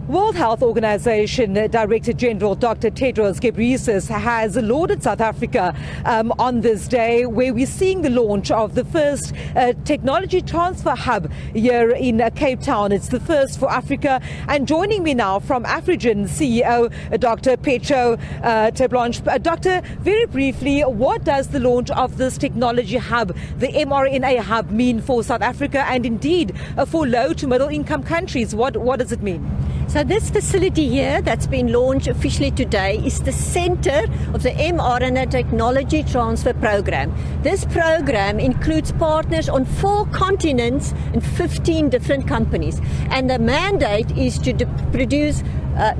World Health Organization Director General Dr. Tedros Ghebreyesus has lauded South Africa on this day, where we're seeing the launch of the first technology transfer hub here in Cape Town. It's the first for Africa. And joining me now from Afrigen CEO Dr. Tedros Ghebreyesus. Doctor, very briefly, what does the launch of this technology hub, the mRNA hub, mean for South Africa and indeed for low to middle income countries? What does it mean? So this facility here that's been launched officially today is the center of the mRNA technology transfer program. This program includes partners on 4 continents and 15 different companies. And the mandate is to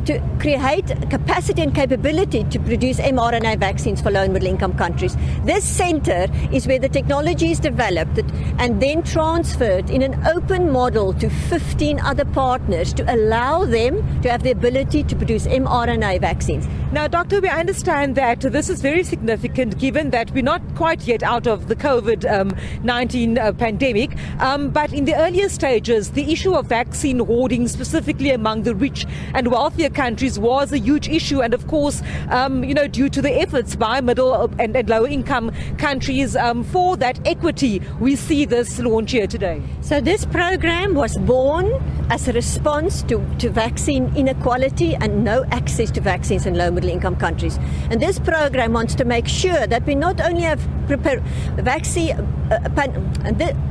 to create capacity and capability to produce mRNA vaccines for low and middle income countries. This center is where the technology is developed and then transferred in an open model to 15 other partners to allow them to have the ability to produce mRNA vaccines. Now, Doctor, we understand that this is very significant given that we're not quite yet out of the COVID-19 pandemic, but in the earlier stages, the issue of vaccine hoarding, specifically among the rich and wealthier countries, was a huge issue. And of course, due to the efforts by middle and lower income countries for that equity, we see this launch here today. So this program was born as a response to vaccine inequality and no access to vaccines in low middle income countries. And this program wants to make sure that we not only have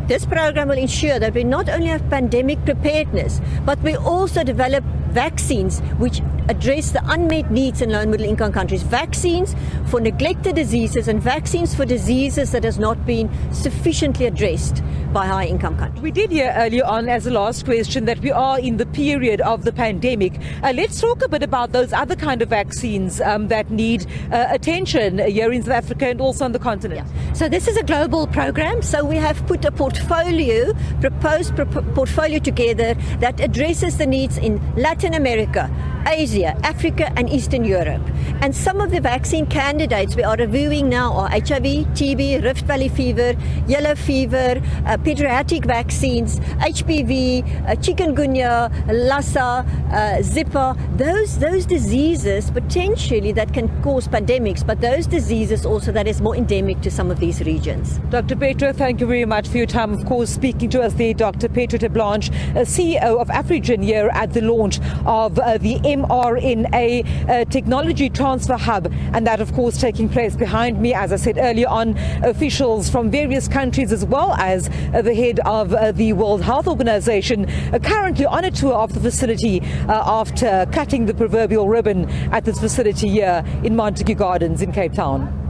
this program will ensure that we not only have pandemic preparedness, but we also develop vaccines which address the unmet needs in low and middle income countries. Vaccines for neglected diseases and vaccines for diseases that has not been sufficiently addressed by high income countries. We did hear earlier on as a last question that we are in the period of the pandemic. Let's talk a bit about those other kind of vaccines that need attention here in South Africa and also on the continent. Yeah. So this is a global program. So we have put a proposed portfolio together that addresses the needs in Latin America, Asia, Africa and Eastern Europe. And some of the vaccine candidates we are reviewing now are HIV, TB, Rift Valley fever, yellow fever, pediatric vaccines, HPV, chikungunya, Lassa, Zika, those diseases potentially that can cause pandemics, but those diseases also that is more endemic to some of these regions. Dr. Petro, thank you very much for your time. Of course, speaking to us there, Dr. Petro Ghebreyesus, CEO of Afrigen, here at the launch of the mRNA technology transfer hub, and that of course taking place behind me, as I said earlier on, officials from various countries as well as the head of the World Health Organization currently on a tour of the facility after cutting the proverbial ribbon at this facility here in Montague Gardens in Cape Town.